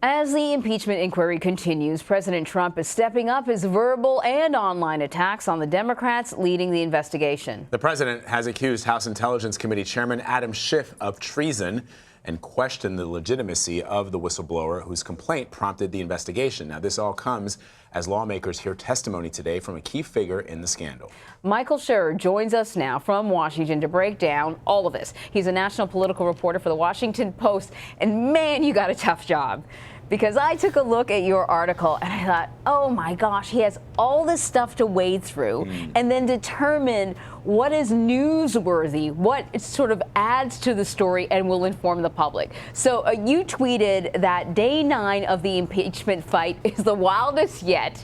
As the impeachment inquiry continues, President Trump is stepping up his verbal and online attacks on the Democrats leading the investigation. The president has accused House Intelligence Committee Chairman Adam Schiff of treason and questioned the legitimacy of the whistleblower whose complaint prompted the investigation. Now, this all comes as lawmakers hear testimony today from a key figure in the scandal. Michael Scherer joins us now from Washington to break down all of this. He's a national political reporter for the Washington Post, and man, you got a tough job. Because I took a look at your article and I thought, oh my gosh, he has all this stuff to wade through and then determine what is newsworthy, what sort of adds to the story and will inform the public. So you tweeted that day 9 of the impeachment fight is the wildest yet.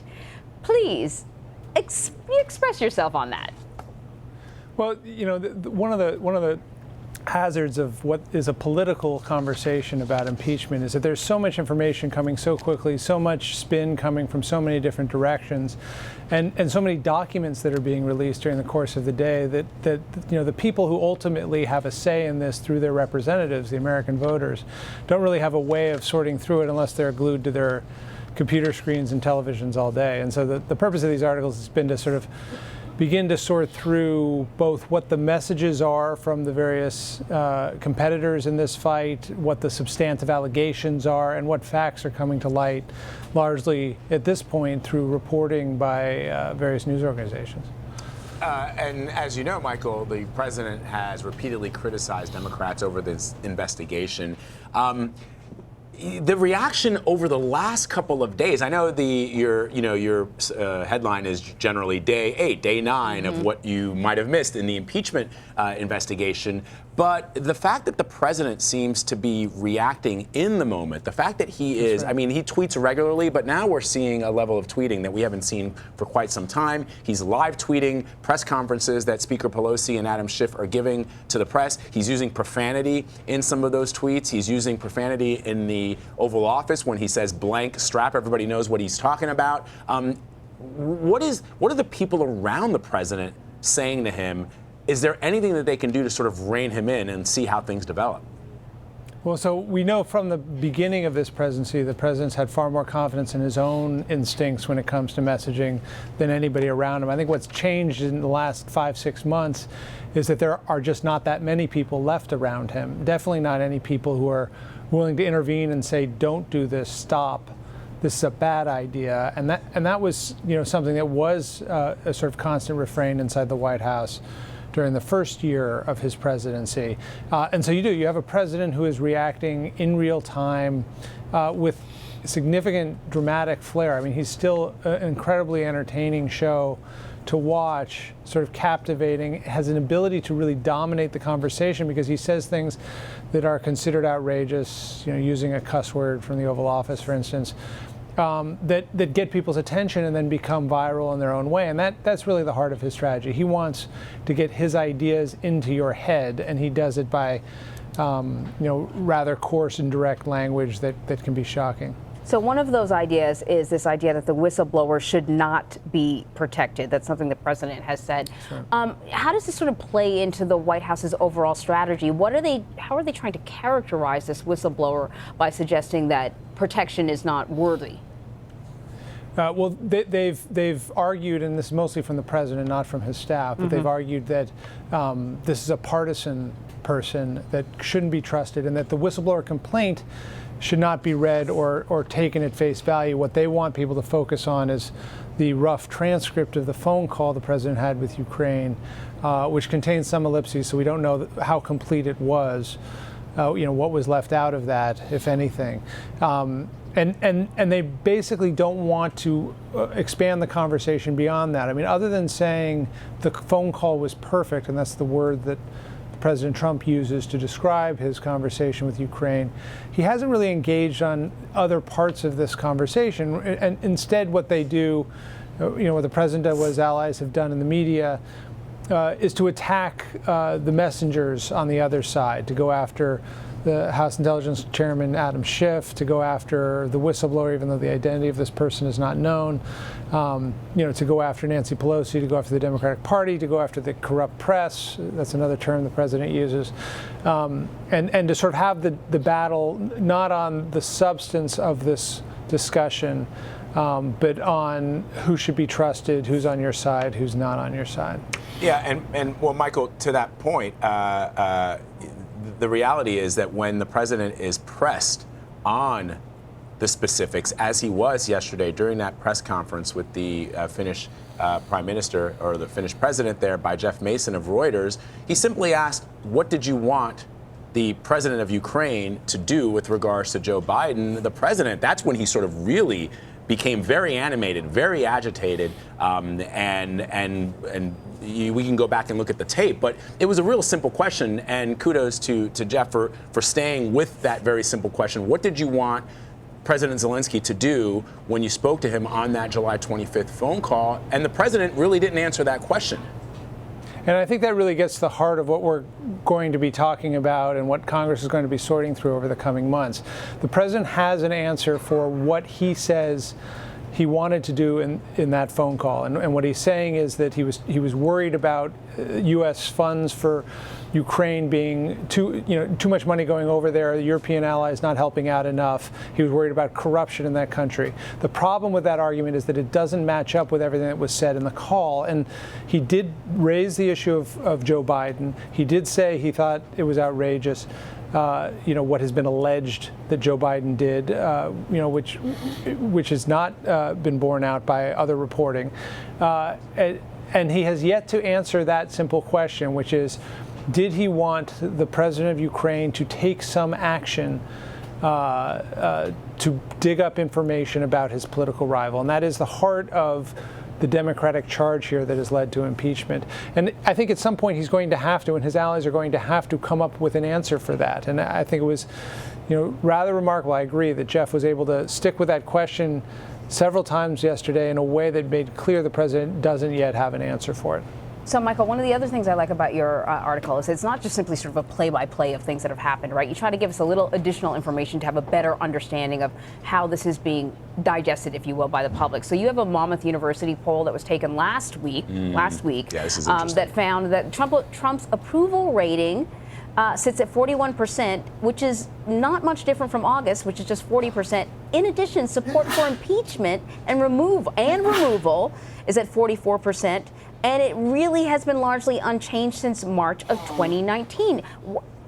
Please express yourself on that. Well, you know, one of the hazards of what is a political conversation about impeachment is that there's so much information coming so quickly, so much spin coming from so many different directions, and so many documents that are being released during the course of the day that you know, the people who ultimately have a say in this through their representatives, the American voters, don't really have a way of sorting through it unless they're glued to their computer screens and televisions all day. And so the purpose of these articles has been to sort of begin to sort through both what the messages are from the various competitors in this fight, what the substantive allegations are, and what facts are coming to light, largely at this point through reporting by various news organizations. And as you know, Michael, the president has repeatedly criticized Democrats over this investigation. The reaction over the last couple of days, I know your headline is generally day 8, day 9 of what you might have missed in the impeachment investigation. But the fact that the president seems to be reacting in the moment, the fact that he is, right. I mean, he tweets regularly, but now we're seeing a level of tweeting that we haven't seen for quite some time. He's live tweeting press conferences that Speaker Pelosi and Adam Schiff are giving to the press. He's using profanity in some of those tweets. He's using profanity in the Oval Office when he says blank strap. Everybody knows what he's talking about. What are the people around the president saying to him? Is there anything that they can do to sort of rein him in and see how things develop? Well, so we know from the beginning of this presidency, the president's had far more confidence in his own instincts when it comes to messaging than anybody around him. I think what's changed in the last 5-6 months is that there are just not that many people left around him. Definitely not any people who are willing to intervene and say, don't do this, stop. This is a bad idea. And that was, you know, something that was a sort of constant refrain inside the White House during the first year of his presidency. And so you have a president who is reacting in real time with significant dramatic flair. I mean, he's still an incredibly entertaining show to watch, sort of captivating, has an ability to really dominate the conversation because he says things that are considered outrageous, you know, using a cuss word from the Oval Office, for instance, that get people's attention and then become viral in their own way. And that's really the heart of his strategy. He wants to get his ideas into your head, and he does it by rather coarse and direct language that can be shocking. So one of those ideas is this idea that the whistleblower should not be protected. That's something the president has said. Sure. How does this sort of play into the White House's overall strategy? How are they trying to characterize this whistleblower by suggesting that protection is not worthy? Well, they've argued, and this is mostly from the president, not from his staff, but they've argued that this is a partisan person that shouldn't be trusted, and that the whistleblower complaint should not be read or taken at face value. What they want people to focus on is the rough transcript of the phone call the president had with Ukraine, which contains some ellipses, so we don't know how complete it was. What was left out of that, if anything. And they basically don't want to expand the conversation beyond that. I mean, other than saying the phone call was perfect, and that's the word that President Trump uses to describe his conversation with Ukraine, he hasn't really engaged on other parts of this conversation. And instead, what they do, what the president and what his allies have done in the media, is to attack the messengers on the other side, to go after the House Intelligence Chairman Adam Schiff, to go after the whistleblower, even though the identity of this person is not known, to go after Nancy Pelosi, to go after the Democratic Party, to go after the corrupt press. That's another term the president uses. And to sort of have the battle not on the substance of this discussion, but on who should be trusted, who's on your side, who's not on your side. Yeah, and well, Michael, to that point, the reality is that when the president is pressed on the specifics, as he was yesterday during that press conference with the Finnish prime minister, or the Finnish president there, by Jeff Mason of Reuters, he simply asked, what did you want the president of Ukraine to do with regards to Joe Biden? The president, that's when he sort of really became very animated, very agitated, we can go back and look at the tape, but it was a real simple question, and kudos to Jeff for staying with that very simple question. What did you want President Zelensky to do when you spoke to him on that July 25th phone call? And the president really didn't answer that question. And I think that really gets to the heart of what we're going to be talking about and what Congress is going to be sorting through over the coming months. The president has an answer for what he says he wanted to do in that phone call, and what he's saying is that he was worried about U.S. funds for Ukraine being too much money going over there, the European allies not helping out enough. He was worried about corruption in that country. The problem with that argument is that it doesn't match up with everything that was said in the call, and he did raise the issue of Joe Biden. He did say he thought it was outrageous. What has been alleged that Joe Biden did, which has not been borne out by other reporting. And he has yet to answer that simple question, which is, did he want the president of Ukraine to take some action to dig up information about his political rival? And that is the heart of the Democratic charge here that has led to impeachment. And I think at some point he's going to have to, and his allies are going to have to come up with an answer for that. And I think it was, rather remarkable. I agree that Jeff was able to stick with that question several times yesterday in a way that made clear the president doesn't yet have an answer for it. So, Michael, one of the other things I like about your article is it's not just simply sort of a play-by-play of things that have happened, right? You try to give us a little additional information to have a better understanding of how this is being digested, if you will, by the public. So you have a Monmouth University poll that was taken last week, Yeah, this is interesting. that found that Trump's approval rating sits at 41%, which is not much different from August, which is just 40%. In addition, support for impeachment and removal is at 44%. And it really has been largely unchanged since March of 2019.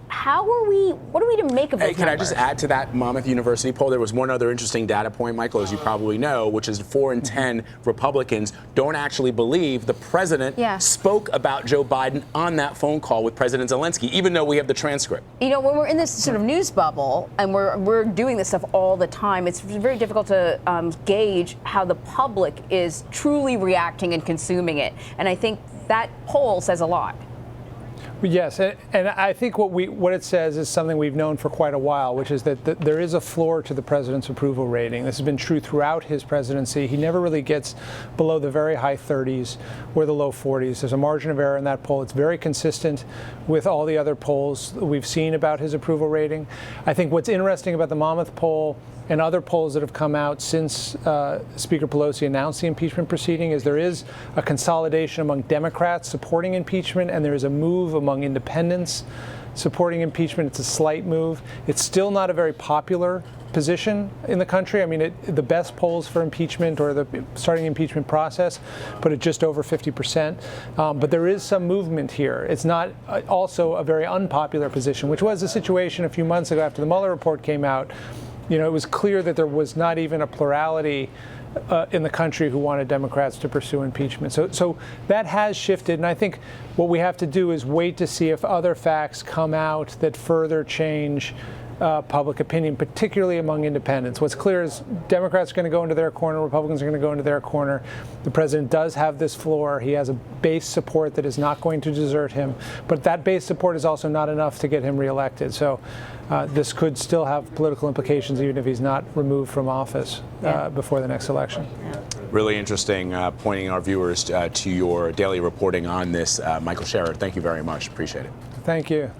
What are we to make of those numbers? Can I just add to that Monmouth University poll? There was one other interesting data point, Michael, as you probably know, which is 4 in 10 Republicans don't actually believe the president spoke about Joe Biden on that phone call with President Zelensky, even though we have the transcript. When we're in this sort of news bubble and we're doing this stuff all the time, it's very difficult to gauge how the public is truly reacting and consuming it. And I think that poll says a lot. Yes, and I think what it says is something we've known for quite a while, which is that there is a floor to the president's approval rating. This has been true throughout his presidency. He never really gets below the very high 30s or the low 40s. There's a margin of error in that poll. It's very consistent with all the other polls we've seen about his approval rating. I think what's interesting about the Monmouth poll and other polls that have come out since Speaker Pelosi announced the impeachment proceeding is there is a consolidation among Democrats supporting impeachment, and there is a move among independents supporting impeachment. It's a slight move. It's still not a very popular position in the country. I mean, the best polls for impeachment or the starting the impeachment process put it just over 50%. But there is some movement here. It's not also a very unpopular position, which was the situation a few months ago after the Mueller report came out. It was clear that there was not even a plurality in the country who wanted Democrats to pursue impeachment. So that has shifted, and I think what we have to do is wait to see if other facts come out that further change public opinion, particularly among independents. What's clear is Democrats are going to go into their corner, Republicans are going to go into their corner. The president does have this floor. He has a base support that is not going to desert him, but that base support is also not enough to get him reelected. So this could still have political implications even if he's not removed from office before the next election. Really interesting, pointing our viewers to your daily reporting on this. Michael Scherer, thank you very much. Appreciate it. Thank you.